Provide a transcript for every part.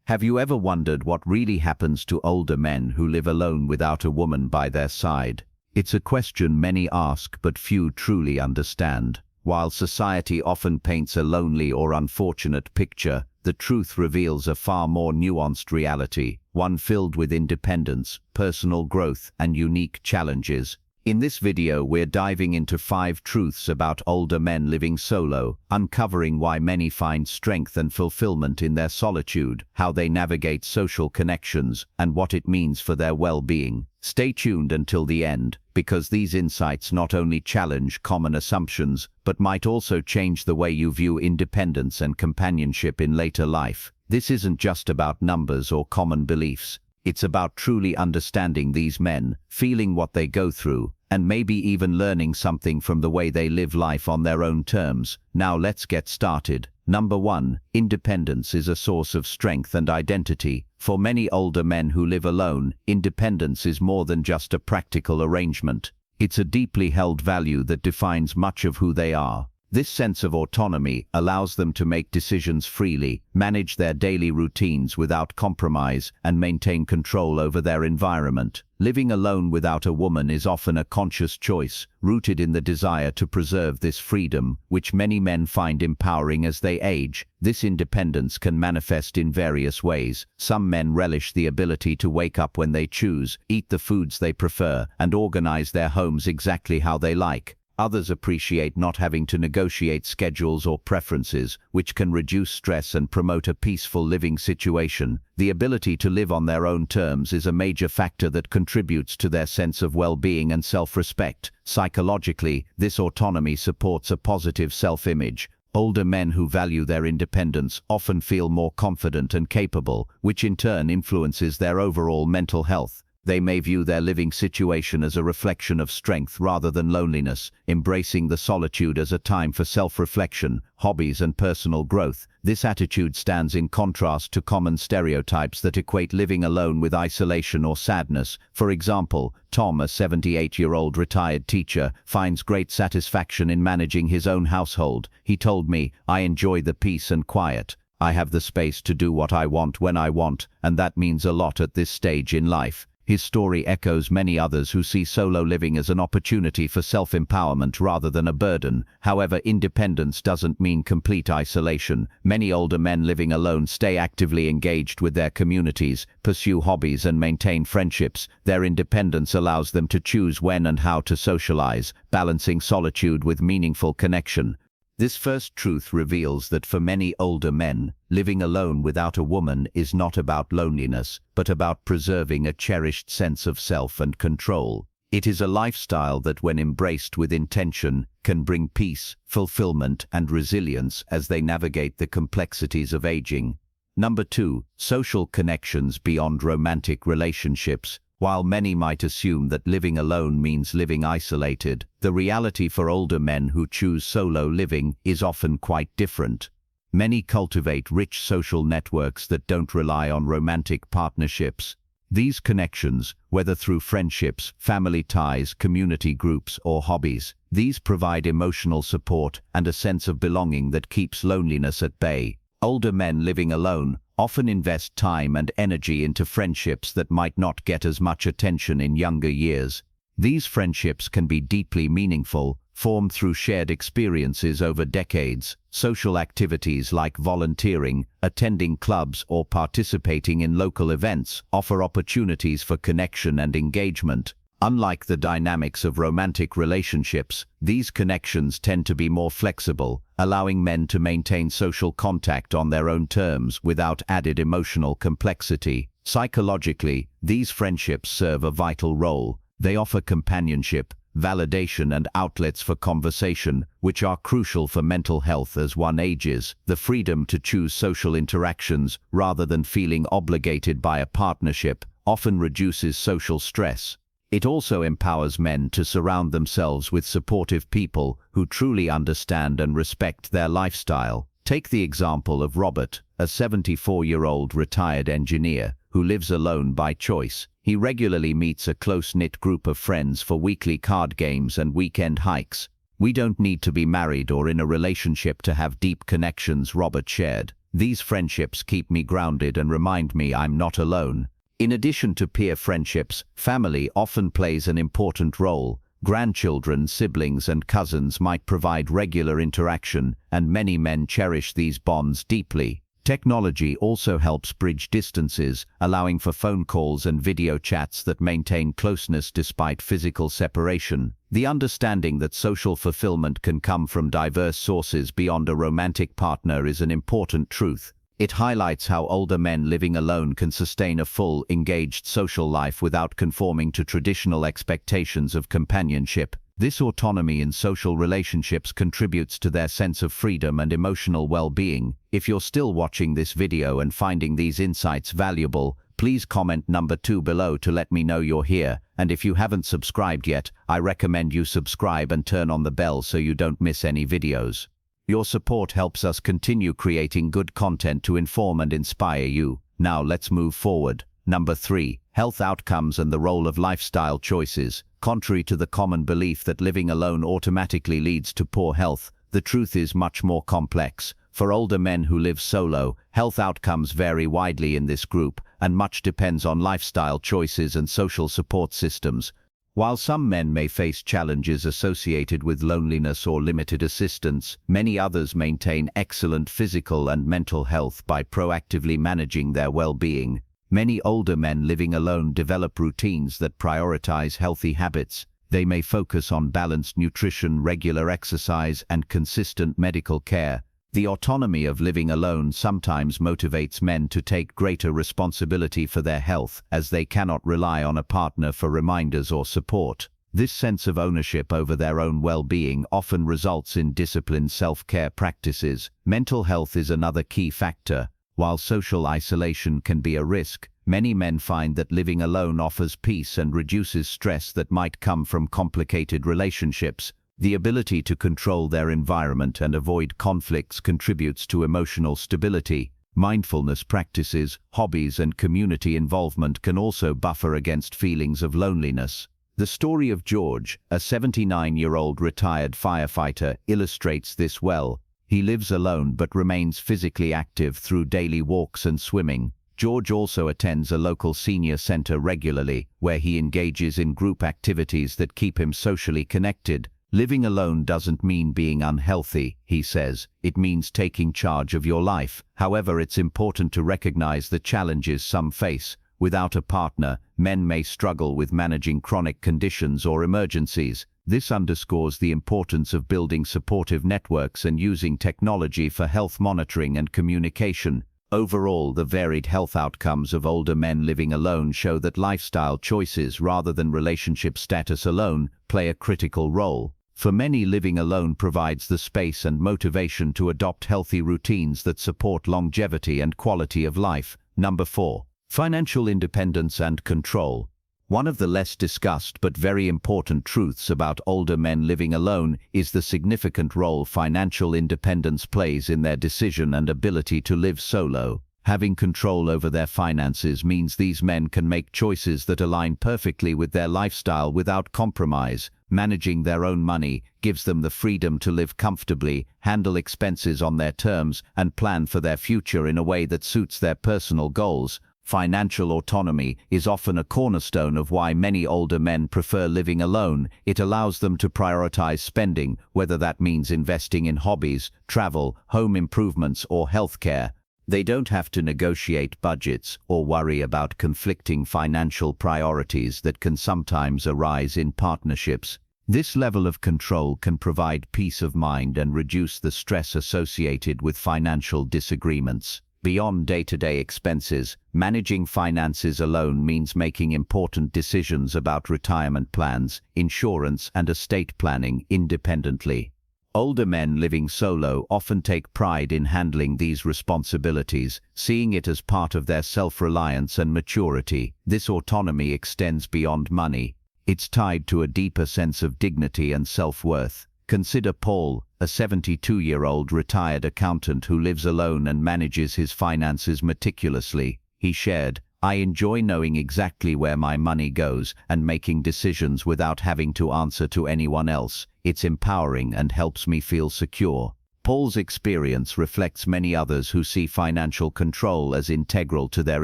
Have you ever wondered what really happens to older men who live alone without a woman by their side? It's a question many ask but few truly understand. While society often paints a lonely or unfortunate picture, the truth reveals a far more nuanced reality, one filled with independence, personal growth, and unique challenges. In this video, we're diving into 5 truths about older men living solo, uncovering why many find strength and fulfillment in their solitude, how they navigate social connections, and what it means for their well-being. Stay tuned until the end, because these insights not only challenge common assumptions, but might also change the way you view independence and companionship in later life. This isn't just about numbers or common beliefs. It's about truly understanding these men, feeling what they go through, and maybe even learning something from the way they live life on their own terms. Now let's get started. Number 1. Independence is a source of strength and identity. For many older men who live alone, independence is more than just a practical arrangement. It's a deeply held value that defines much of who they are. This sense of autonomy allows them to make decisions freely, manage their daily routines without compromise, and maintain control over their environment. Living alone without a woman is often a conscious choice, rooted in the desire to preserve this freedom, which many men find empowering as they age. This independence can manifest in various ways. Some men relish the ability to wake up when they choose, eat the foods they prefer, and organize their homes exactly how they like. Others appreciate not having to negotiate schedules or preferences, which can reduce stress and promote a peaceful living situation. The ability to live on their own terms is a major factor that contributes to their sense of well-being and self-respect. Psychologically, this autonomy supports a positive self-image. Older men who value their independence often feel more confident and capable, which in turn influences their overall mental health. They may view their living situation as a reflection of strength rather than loneliness, embracing the solitude as a time for self-reflection, hobbies, and personal growth. This attitude stands in contrast to common stereotypes that equate living alone with isolation or sadness. For example, Tom, a 78-year-old retired teacher, finds great satisfaction in managing his own household. He told me, "I enjoy the peace and quiet. I have the space to do what I want when I want, and that means a lot at this stage in life." His story echoes many others who see solo living as an opportunity for self-empowerment rather than a burden. However, independence doesn't mean complete isolation. Many older men living alone stay actively engaged with their communities, pursue hobbies, and maintain friendships. Their independence allows them to choose when and how to socialize, balancing solitude with meaningful connection. This first truth reveals that for many older men, living alone without a woman is not about loneliness, but about preserving a cherished sense of self and control. It is a lifestyle that, when embraced with intention, can bring peace, fulfillment, and resilience as they navigate the complexities of aging. Number 2. Social connections beyond romantic relationships. While many might assume that living alone means living isolated, the reality for older men who choose solo living is often quite different. Many cultivate rich social networks that don't rely on romantic partnerships. These connections, whether through friendships, family ties, community groups, or hobbies, these provide emotional support and a sense of belonging that keeps loneliness at bay. Older men living alone often invest time and energy into friendships that might not get as much attention in younger years. These friendships can be deeply meaningful, formed through shared experiences over decades. Social activities like volunteering, attending clubs, or participating in local events offer opportunities for connection and engagement. Unlike the dynamics of romantic relationships, these connections tend to be more flexible, allowing men to maintain social contact on their own terms without added emotional complexity. Psychologically, these friendships serve a vital role. They offer companionship, validation, and outlets for conversation, which are crucial for mental health as one ages. The freedom to choose social interactions rather than feeling obligated by a partnership often reduces social stress. It also empowers men to surround themselves with supportive people who truly understand and respect their lifestyle. Take the example of Robert, a 74-year-old retired engineer who lives alone by choice. He regularly meets a close-knit group of friends for weekly card games and weekend hikes. "We don't need to be married or in a relationship to have deep connections," Robert shared. These friendships keep me grounded and remind me I'm not alone. In addition to peer friendships, family often plays an important role. Grandchildren, siblings, and cousins might provide regular interaction, and many men cherish these bonds deeply. Technology also helps bridge distances, allowing for phone calls and video chats that maintain closeness despite physical separation. The understanding that social fulfillment can come from diverse sources beyond a romantic partner is an important truth. It highlights how older men living alone can sustain a full, engaged social life without conforming to traditional expectations of companionship. This autonomy in social relationships contributes to their sense of freedom and emotional well-being. If you're still watching this video and finding these insights valuable, please comment number 2 below to let me know you're here. And if you haven't subscribed yet, I recommend you subscribe and turn on the bell so you don't miss any videos. Your support helps us continue creating good content to inform and inspire you. Now let's move forward. Number 3. Health outcomes and the role of lifestyle choices. Contrary to the common belief that living alone automatically leads to poor health, the truth is much more complex. For older men who live solo, health outcomes vary widely in this group, and much depends on lifestyle choices and social support systems. While some men may face challenges associated with loneliness or limited assistance, many others maintain excellent physical and mental health by proactively managing their well-being. Many older men living alone develop routines that prioritize healthy habits. They may focus on balanced nutrition, regular exercise, and consistent medical care. The autonomy of living alone sometimes motivates men to take greater responsibility for their health, as they cannot rely on a partner for reminders or support. This sense of ownership over their own well-being often results in disciplined self-care practices. Mental health is another key factor. While social isolation can be a risk, many men find that living alone offers peace and reduces stress that might come from complicated relationships. The ability to control their environment and avoid conflicts contributes to emotional stability. Mindfulness practices, hobbies, and community involvement can also buffer against feelings of loneliness. The story of George, a 79-year-old retired firefighter, illustrates this well. He lives alone but remains physically active through daily walks and swimming. George also attends a local senior center regularly, where he engages in group activities that keep him socially connected. Living alone doesn't mean being unhealthy, he says. It means taking charge of your life. However, it's important to recognize the challenges some face. Without a partner, men may struggle with managing chronic conditions or emergencies. This underscores the importance of building supportive networks and using technology for health monitoring and communication. Overall, the varied health outcomes of older men living alone show that lifestyle choices, rather than relationship status alone, play a critical role. For many, living alone provides the space and motivation to adopt healthy routines that support longevity and quality of life. Number 4. Financial independence and control. One of the less discussed but very important truths about older men living alone is the significant role financial independence plays in their decision and ability to live solo. Having control over their finances means these men can make choices that align perfectly with their lifestyle without compromise. Managing their own money gives them the freedom to live comfortably, handle expenses on their terms, and plan for their future in a way that suits their personal goals. Financial autonomy is often a cornerstone of why many older men prefer living alone. It allows them to prioritize spending, whether that means investing in hobbies, travel, home improvements, or healthcare. They don't have to negotiate budgets or worry about conflicting financial priorities that can sometimes arise in partnerships. This level of control can provide peace of mind and reduce the stress associated with financial disagreements. Beyond day-to-day expenses, managing finances alone means making important decisions about retirement plans, insurance, and estate planning independently. Older men living solo often take pride in handling these responsibilities, seeing it as part of their self-reliance and maturity. This autonomy extends beyond money. It's tied to a deeper sense of dignity and self-worth. Consider Paul, a 72-year-old retired accountant who lives alone and manages his finances meticulously. He shared, "I enjoy knowing exactly where my money goes and making decisions without having to answer to anyone else. It's empowering and helps me feel secure." Paul's experience reflects many others who see financial control as integral to their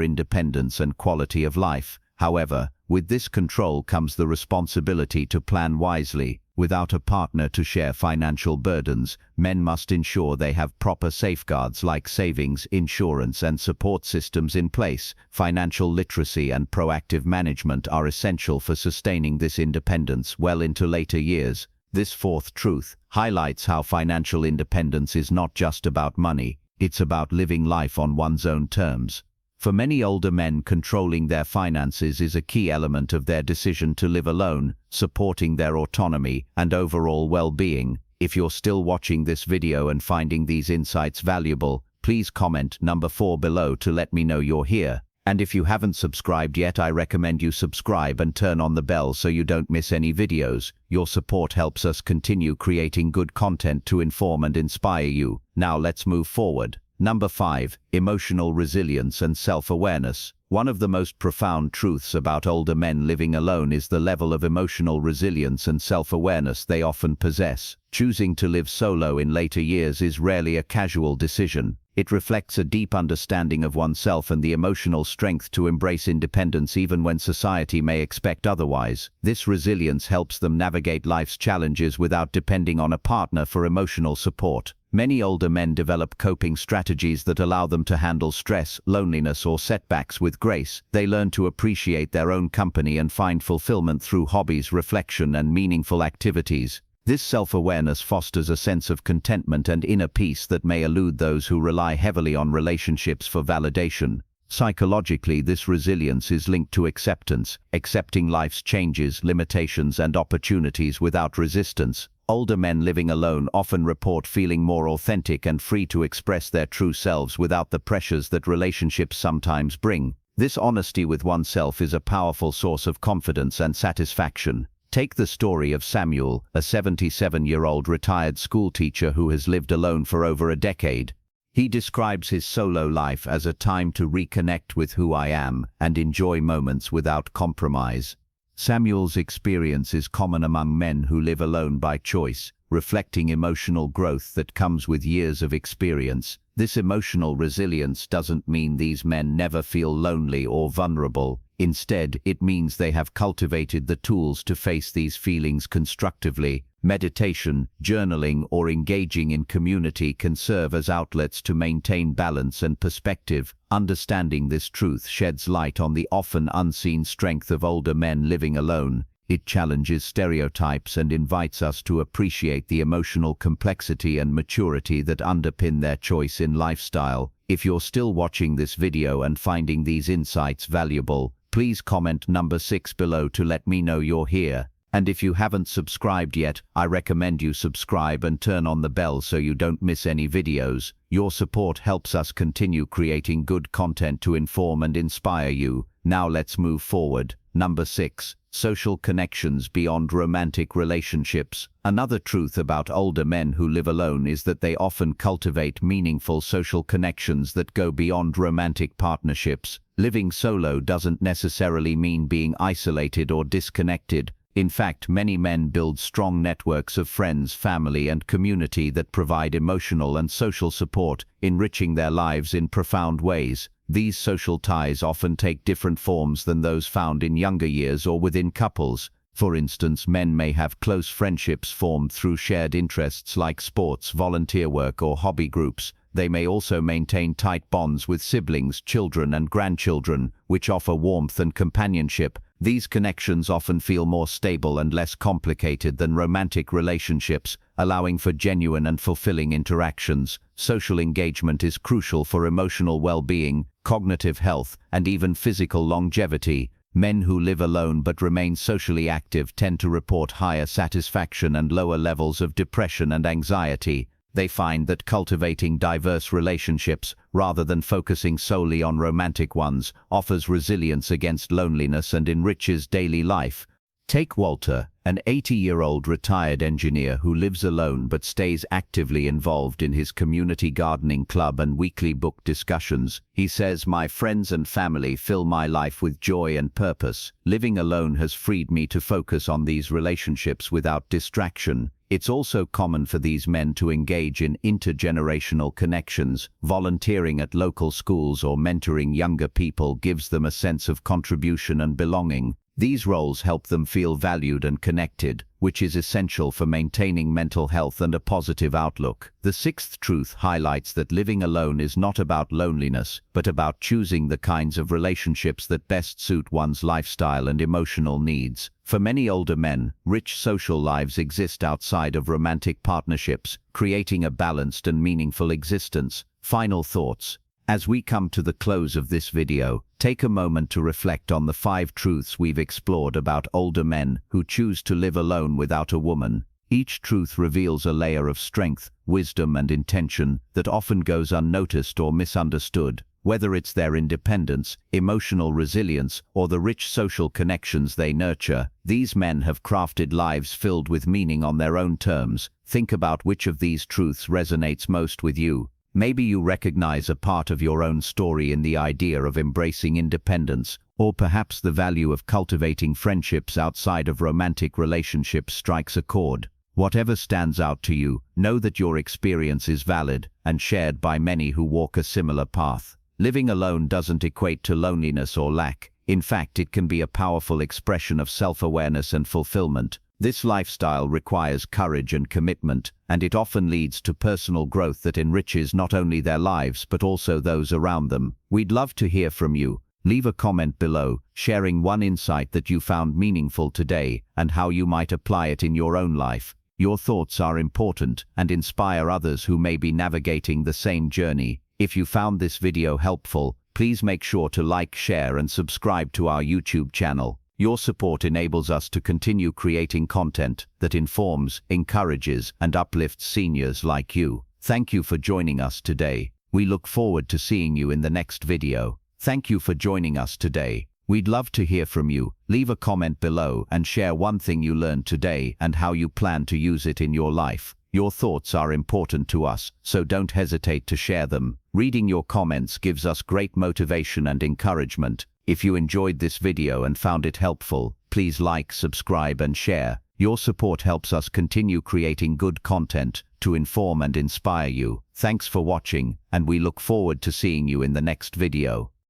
independence and quality of life. However, with this control comes the responsibility to plan wisely. Without a partner to share financial burdens, men must ensure they have proper safeguards like savings, insurance, and support systems in place. Financial literacy and proactive management are essential for sustaining this independence well into later years. This fourth truth highlights how financial independence is not just about money, it's about living life on one's own terms. For many older men, controlling their finances is a key element of their decision to live alone, supporting their autonomy and overall well-being. If you're still watching this video and finding these insights valuable, please comment number 4 below to let me know you're here. And if you haven't subscribed yet, I recommend you subscribe and turn on the bell so you don't miss any videos. Your support helps us continue creating good content to inform and inspire you. Now let's move forward. Number 5. Emotional resilience and self-awareness. One of the most profound truths about older men living alone is the level of emotional resilience and self-awareness they often possess. Choosing to live solo in later years is rarely a casual decision. It reflects a deep understanding of oneself and the emotional strength to embrace independence even when society may expect otherwise. This resilience helps them navigate life's challenges without depending on a partner for emotional support. Many older men develop coping strategies that allow them to handle stress, loneliness, or setbacks with grace. They learn to appreciate their own company and find fulfillment through hobbies, reflection, and meaningful activities. This self-awareness fosters a sense of contentment and inner peace that may elude those who rely heavily on relationships for validation. Psychologically, this resilience is linked to acceptance, accepting life's changes, limitations, and opportunities without resistance. Older men living alone often report feeling more authentic and free to express their true selves without the pressures that relationships sometimes bring. This honesty with oneself is a powerful source of confidence and satisfaction. Take the story of Samuel, a 77-year-old retired schoolteacher who has lived alone for over a decade. He describes his solo life as a time to reconnect with who I am and enjoy moments without compromise. Samuel's experience is common among men who live alone by choice, reflecting emotional growth that comes with years of experience. This emotional resilience doesn't mean these men never feel lonely or vulnerable. Instead, it means they have cultivated the tools to face these feelings constructively. Meditation, journaling, or engaging in community can serve as outlets to maintain balance and perspective. Understanding this truth sheds light on the often unseen strength of older men living alone. It challenges stereotypes and invites us to appreciate the emotional complexity and maturity that underpin their choice in lifestyle. If you're still watching this video and finding these insights valuable, please comment number 6 below to let me know you're here. And if you haven't subscribed yet, I recommend you subscribe and turn on the bell so you don't miss any videos. Your support helps us continue creating good content to inform and inspire you. Now let's move forward. Number 6. Social connections beyond romantic relationships. Another truth about older men who live alone is that they often cultivate meaningful social connections that go beyond romantic partnerships. Living solo doesn't necessarily mean being isolated or disconnected. In fact, many men build strong networks of friends, family, and community that provide emotional and social support, enriching their lives in profound ways. These social ties often take different forms than those found in younger years or within couples. For instance, men may have close friendships formed through shared interests like sports, volunteer work, or hobby groups. They may also maintain tight bonds with siblings, children, and grandchildren, which offer warmth and companionship. These connections often feel more stable and less complicated than romantic relationships, allowing for genuine and fulfilling interactions. Social engagement is crucial for emotional well-being, cognitive health, and even physical longevity. Men who live alone but remain socially active tend to report higher satisfaction and lower levels of depression and anxiety. They find that cultivating diverse relationships, rather than focusing solely on romantic ones, offers resilience against loneliness and enriches daily life. Take Walter, an 80-year-old retired engineer who lives alone but stays actively involved in his community gardening club and weekly book discussions. He says, "My friends and family fill my life with joy and purpose. Living alone has freed me to focus on these relationships without distraction. It's also common for these men to engage in intergenerational connections. Volunteering at local schools or mentoring younger people gives them a sense of contribution and belonging. These roles help them feel valued and connected, which is essential for maintaining mental health and a positive outlook. The sixth truth highlights that living alone is not about loneliness, but about choosing the kinds of relationships that best suit one's lifestyle and emotional needs. For many older men, rich social lives exist outside of romantic partnerships, creating a balanced and meaningful existence. Final thoughts. As we come to the close of this video, take a moment to reflect on the 5 truths we've explored about older men who choose to live alone without a woman. Each truth reveals a layer of strength, wisdom, and intention that often goes unnoticed or misunderstood. Whether it's their independence, emotional resilience, or the rich social connections they nurture, these men have crafted lives filled with meaning on their own terms. Think about which of these truths resonates most with you. Maybe you recognize a part of your own story in the idea of embracing independence, or perhaps the value of cultivating friendships outside of romantic relationships strikes a chord. Whatever stands out to you, know that your experience is valid and shared by many who walk a similar path. Living alone doesn't equate to loneliness or lack. In fact, it can be a powerful expression of self-awareness and fulfillment. This lifestyle requires courage and commitment, and it often leads to personal growth that enriches not only their lives but also those around them. We'd love to hear from you. Leave a comment below, sharing one insight that you found meaningful today and how you might apply it in your own life. Your thoughts are important and inspire others who may be navigating the same journey. If you found this video helpful, please make sure to like, share, and subscribe to our YouTube channel. Your support enables us to continue creating content that informs, encourages, and uplifts seniors like you. Thank you for joining us today. We look forward to seeing you in the next video. Thank you for joining us today. We'd love to hear from you. Leave a comment below and share one thing you learned today and how you plan to use it in your life. Your thoughts are important to us, so don't hesitate to share them. Reading your comments gives us great motivation and encouragement. If you enjoyed this video and found it helpful, please like, subscribe, and share. Your support helps us continue creating good content to inform and inspire you. Thanks for watching, and we look forward to seeing you in the next video.